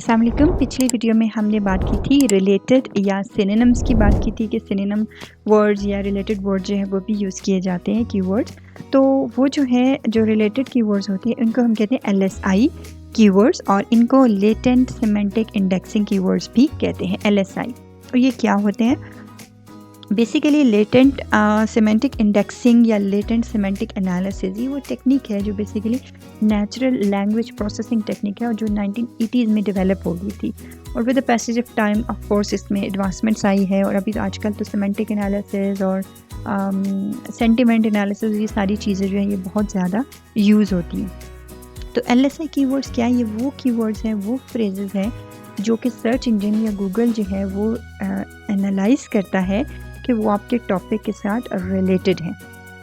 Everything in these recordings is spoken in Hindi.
अस्सलाम वालेकुम। पिछली वीडियो में हमने बात की थी रिलेटेड या सिनोनिम्स की बात की थी कि सिनोनिम वर्ड्स या रिलेटेड वर्ड जो है वो भी यूज़ किए जाते हैं कीवर्ड्स। तो वो जो है जो रिलेटेड कीवर्ड्स होते हैं इनको हम कहते हैं एलएसआई कीवर्ड्स और इनको लेटेंट सिमेंटिक इंडेक्सिंग कीवर्ड्स भी कहते हैं एलएसआई। तो ये क्या होते हैं? बेसिकली लेटेंट सिमेंटिक इंडेक्सिंग या लेटेंट सिमेंटिक एनालिसिस ये वो टेक्निक है जो basically natural language processing technique है और जो 1980s में डेवलप हो गई थी। और with the passage of time of course इसमें एडवांसमेंट्स आई है और अभी तो आजकल तो सिमेंटिक एनालिसिस और सेंटिमेंट एनालिसिस ये सारी चीज़ें जो है ये बहुत ज़्यादा यूज़ होती हैं। तो एलएसआई कीवर्ड्स क्या है? ये वो कीवर्ड्स हैं, वो फ्रेजेस हैं जो कि सर्च इंजन या गूगल जो है वो एनालाइज करता है कि वो आपके टॉपिक के साथ रिलेटेड है।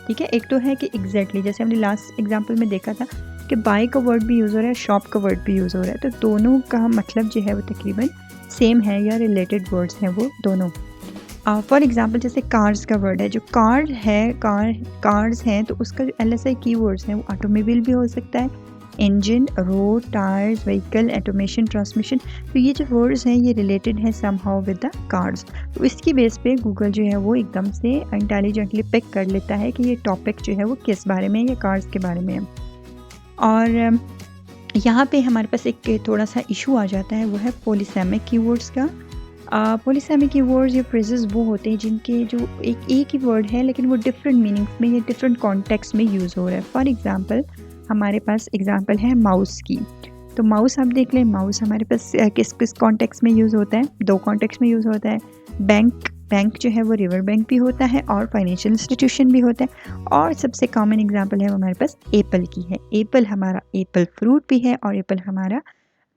ठीक है, एक तो है कि एग्जैक्टली जैसे हमने लास्ट एग्जांपल में देखा था कि बाय का वर्ड भी यूज़ हो रहा है, शॉप का वर्ड भी यूज़ हो रहा है, तो दोनों का मतलब जो है वो तकरीबन सेम है या रिलेटेड वर्ड्स हैं वो दोनों। फॉर एग्जांपल जैसे कार्स का वर्ड है, जो कार है कार्स हैं तो उसका जो एलएसआई कीवर्ड्स हैं वो ऑटोमोबाइल भी हो सकता है, engine, road, tyres, vehicle, automation, transmission. तो ये जो वर्ड्स हैं ये रिलेटेड है समहाउ विद द कार्स। तो इसकी बेस पे गूगल जो है वो एकदम से इंटेलिजेंटली पिक कर लेता है कि ये टॉपिक जो है वो किस बारे में है या कार्स के बारे में है। और यहाँ पे हमारे पास एक थोड़ा सा इशू आ जाता है, वो है पॉलीसेमिक कीवर्ड्स का। पॉलीसेमिक कीवर्ड्स या फ्रेजेस वो होते हैं जिनके जो एक ही वर्ड है लेकिन वो डिफरेंट मीनिंग्स में या डिफरेंट कॉन्टेक्स्ट में यूज़ हो रहा है। फॉर एग्जांपल हमारे पास एग्जांपल है माउस की। तो माउस आप देख लें, माउस हमारे पास किस किस कॉन्टेक्स्ट में यूज़ होता है? दो कॉन्टेक्स्ट में यूज़ होता है। बैंक जो है वो रिवर बैंक भी होता है और फाइनेंशियल इंस्टीट्यूशन भी होता है। और सबसे कॉमन एग्जांपल है वो हमारे पास एप्पल की है। एप्पल हमारा एप्पल फ्रूट भी है और एप्पल हमारा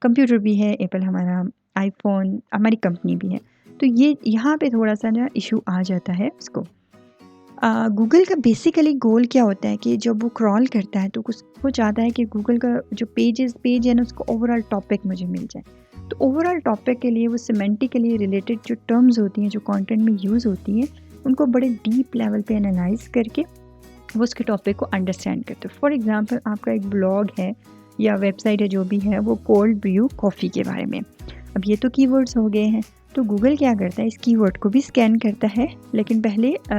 कंप्यूटर भी है, एप्पल हमारा आईफोन हमारी कंपनी भी है। तो ये यहाँ पे थोड़ा सा ना इशू आ जाता है उसको। गूगल का बेसिकली गोल क्या होता है कि जब वो क्रॉल करता है तो वो चाहता है कि गूगल का जो पेज है ना उसको ओवरऑल टॉपिक मुझे मिल जाए। तो ओवरऑल टॉपिक के लिए वो सिमेंटिकली रिलेटेड जो टर्म्स होती हैं जो कंटेंट में यूज़ होती हैं उनको बड़े डीप लेवल पे एनालाइज करके वो उसके टॉपिक को अंडरस्टैंड करते हैं। फॉर एग्जांपल आपका एक ब्लॉग है या वेबसाइट है जो भी है वो कोल्ड ब्रू कॉफ़ी के बारे में। अब ये तो कीवर्ड्स हो गए हैं, तो गूगल क्या करता है इस कीवर्ड को भी स्कैन करता है, लेकिन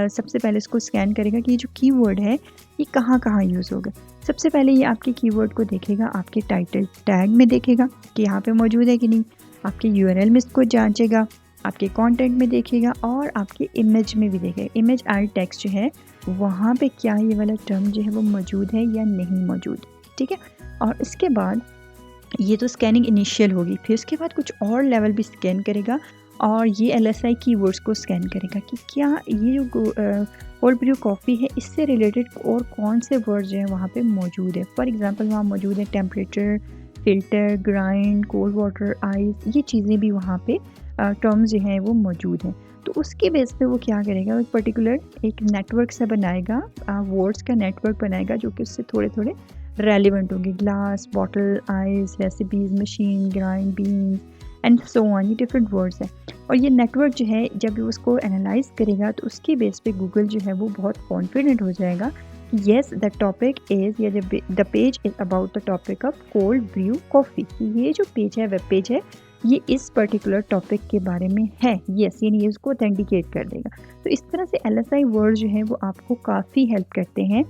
सबसे पहले इसको स्कैन करेगा कि ये जो कीवर्ड है ये कहाँ कहाँ यूज़ होगा। सबसे पहले ये आपके कीवर्ड को देखेगा, आपके टाइटल टैग में देखेगा कि यहाँ पे मौजूद है कि नहीं, आपके यूआरएल में इसको जांचेगा, आपके कंटेंट में देखेगा और आपके इमेज में भी देखेगा। इमेज आर्ट टेक्स्ट जो है वहाँ पे क्या ये वाला टर्म जो है वो मौजूद है या नहीं मौजूद। ठीक है, और इसके बाद ये तो स्कैनिंग इनिशियल होगी, फिर उसके बाद कुछ और लेवल भी स्कैन करेगा और ये एलएसआई कीवर्ड्स को स्कैन करेगा कि क्या ये जो कोल्ड ब्रू कॉफ़ी है इससे रिलेटेड और कौन से वर्ड जो है वहाँ पे मौजूद है। फॉर एग्जांपल वहाँ मौजूद है temperature, filter, grind, cold water, ice, ये चीज़ें भी वहाँ पे टर्म्स जो हैं वो मौजूद हैं। तो उसके बेस पे वो क्या करेगा, एक पर्टिकुलर एक नेटवर्क से बनाएगा, वर्ड्स का नेटवर्क बनाएगा जो कि उससे थोड़े थोड़े रेलिवेंट होंगे। Glass, bottle, ice, recipes, machine, grind, beans and so on, ये डिफरेंट वर्ड्स हैं। और ये नेटवर्क जो है जब वो उसको एनालाइज करेगा तो उसके बेस पे गूगल जो है वो बहुत कॉन्फिडेंट हो जाएगा कि येस द टॉपिक इज़ या the page is about the topic of cold brew coffee. ये जो पेज है वेब पेज है ये इस पर्टिकुलर टॉपिक के बारे में है। येस, यानी ये उसको ऑथेंटिकेट कर देगा। तो इस तरह से एलएसआई वर्ड जो है वो आपको काफ़ी हेल्प करते हैं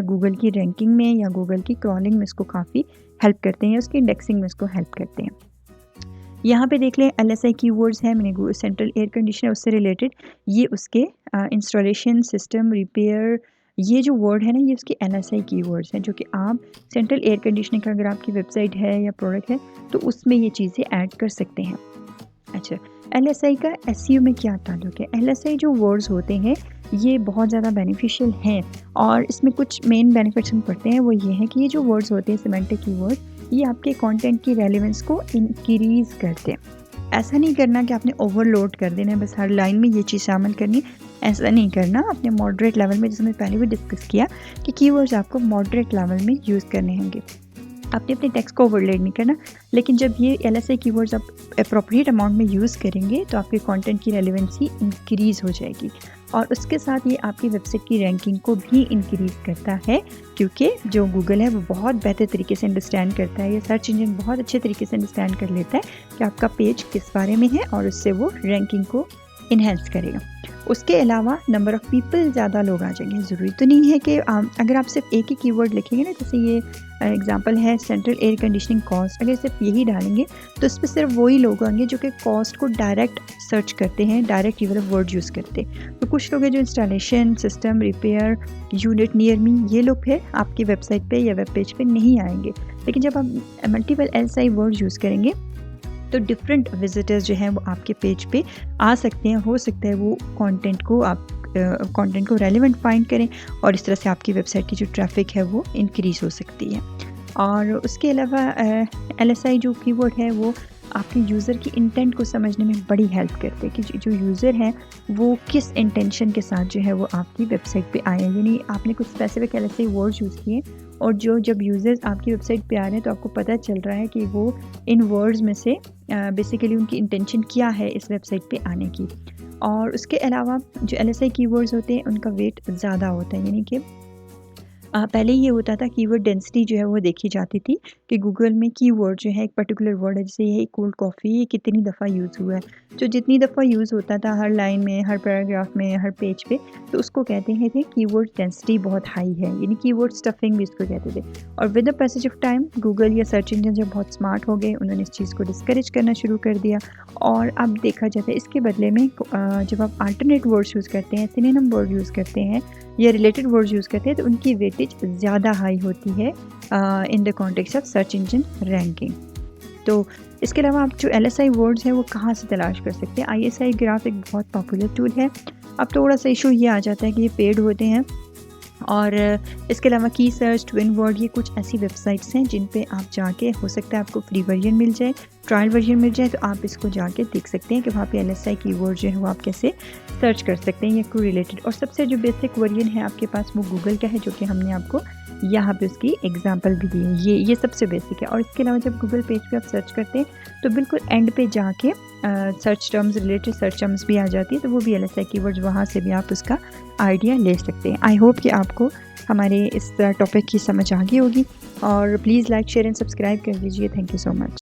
गूगल की रैंकिंग में या गूगल की क्रॉलिंग में इसको काफ़ी हेल्प करते हैं, उसकी इंडेक्सिंग में इसको हेल्प करते हैं। यहाँ पे देख लें एलएसआई कीवर्ड्स हैं, मैंने सेंट्रल एयर कंडीशनर उससे रिलेटेड ये उसके इंस्टॉलेशन, सिस्टम, रिपेयर, ये जो वर्ड है ना ये उसके एलएसआई कीवर्ड्स हैं जो कि आप सेंट्रल एयर कंडीशनिंग का अगर आपकी वेबसाइट है या प्रोडक्ट है तो उसमें ये चीज़ें ऐड कर सकते हैं। अच्छा, एलएसआई का एसईओ में क्या ताल्लुक है? एलएसआई जो वर्ड्स होते हैं ये बहुत ज़्यादा बेनिफिशियल हैं और इसमें कुछ मेन बेनिफिट्स हम पढ़ते हैं, वो ये है कि ये जो वर्ड्स होते हैं सिमेंटिक कीवर्ड ये आपके कंटेंट की रेलेवेंस को इंक्रीज़ करते हैं। ऐसा नहीं करना कि आपने ओवरलोड कर देना है, बस हर लाइन में ये चीज़ शामिल करनी, ऐसा नहीं करना। अपने मॉडरेट लेवल में, जैसे मैंने पहले भी डिस्कस किया कि कीवर्ड्स आपको मॉडरेट लेवल में यूज़ करने होंगे। आपने अपने टेक्स्ट को ओवरलोड नहीं करना, लेकिन जब ये एलएसआई कीवर्ड्स आप अप्रोप्रिएट अमाउंट में यूज़ करेंगे तो आपके कंटेंट की रेलेवेंसी इंक्रीज़ हो जाएगी। और उसके साथ ये आपकी वेबसाइट की रैंकिंग को भी इंक्रीज़ करता है, क्योंकि जो गूगल है वो बहुत बेहतर तरीके से अंडरस्टैंड करता है, ये सर्च इंजन बहुत अच्छे तरीके से अंडरस्टैंड कर लेता है कि आपका पेज किस बारे में है और उससे वो रैंकिंग को इन्हेंस करेगा। उसके अलावा नंबर ऑफ़ पीपल, ज़्यादा लोग आ जाएंगे। ज़रूरी तो नहीं है कि अगर आप सिर्फ एक ही कीवर्ड लिखेंगे ना, जैसे ये एग्जांपल है सेंट्रल एयर कंडीशनिंग कॉस्ट, अगर सिर्फ यही डालेंगे तो इस पे सिर्फ वही लोग आएंगे जो कि कॉस्ट को डायरेक्ट सर्च करते हैं, डायरेक्ट ये वाला वर्ड यूज़ करते हैं। तो कुछ लोग हैं जो installation, system, repair, unit near me, ये लोग फिर आपकी वेबसाइट पे या वेब पेज पे नहीं आएंगे। लेकिन जब आप मल्टीपल एलएसआई वर्ड यूज़ करेंगे तो डिफरेंट विजिटर्स जो हैं वो आपके पेज पे आ सकते हैं। हो सकता है वो कंटेंट को रेलेवेंट फाइंड करें और इस तरह से आपकी वेबसाइट की जो ट्रैफिक है वो इंक्रीज़ हो सकती है। और उसके अलावा एलएसआई जो कीवर्ड है वो आपके यूज़र की इंटेंट को समझने में बड़ी हेल्प करते हैं कि जो यूज़र है वो किस इंटेंशन के साथ जो है वो आपकी वेबसाइट पे आए हैं। यानी आपने कुछ स्पेसिफिक एलएसआई वर्ड्स यूज़ किए और जब यूज़र्स आपकी वेबसाइट पे आ रहे हैं तो आपको पता चल रहा है कि वो इन वर्ड्स में से बेसिकली उनकी इंटेंशन क्या है इस वेबसाइट पे आने की। और उसके अलावा जो एलएसआई कीवर्ड्स होते हैं उनका वेट ज़्यादा होता है, यानी कि पहले ये होता था कीवर्ड डेंसिटी जो है वो देखी जाती थी कि गूगल में कीवर्ड जो है एक पर्टिकुलर वर्ड है, जैसे ये कोल्ड कॉफ़ी, ये कितनी दफ़ा यूज़ हुआ है। जो जितनी दफ़ा यूज़ होता था हर लाइन में, हर पैराग्राफ में, हर पेज पे, तो उसको कहते हैं थे कीवर्ड डेंसिटी बहुत हाई है, यानी कीवर्ड स्टफिंग भी इसको कहते थे। और with the passage of time Google या सर्च इंजन जब बहुत स्मार्ट हो गए, उन्होंने इस चीज़ को डिस्करेज करना शुरू कर दिया। और अब देखा जाता है इसके बदले में जब आप अल्टरनेट वर्ड्स यूज़ करते हैं, सिनोनिम वर्ड यूज़ करते हैं या रिलेटेड वर्ड्स यूज़ करते हैं तो उनकी वेटेज ज़्यादा हाई होती है in the context of search engine ranking. तो इसके अलावा आप जो एलएसआई वर्ड्स हैं वो कहाँ से तलाश कर सकते हैं? आईएसआई ग्राफ एक बहुत पॉपुलर टूल है। अब थोड़ा सा इशू ये आ जाता है कि ये पेड होते हैं और इसके अलावा की सर्च, ट्विन वर्ड, ये कुछ ऐसी वेबसाइट्स हैं जिन पे आप जाके, हो सकता है आपको फ्री वर्जन मिल जाए, ट्रायल वर्जन मिल जाए, तो आप इसको जाके देख सकते हैं कि वहाँ पे एलएसआई कीवर्ड जो है वो आप कैसे सर्च कर सकते हैं या कोई रिलेटेड। और सबसे जो बेसिक वर्जन है आपके पास वो गूगल का है, जो कि हमने आपको यहाँ पे उसकी एग्जांपल भी दी है। ये सबसे बेसिक है। और इसके अलावा जब गूगल पेज पे आप सर्च करते हैं तो बिल्कुल एंड पे जाके search terms, related search terms भी आ जाती है, तो वो भी एलएसआई कीवर्ड्स, वहाँ से भी आप उसका आइडिया ले सकते हैं। आई होप कि आपको हमारे इस टॉपिक की समझ आ गई होगी और please like, share and subscribe कर दीजिए। Thank you so much.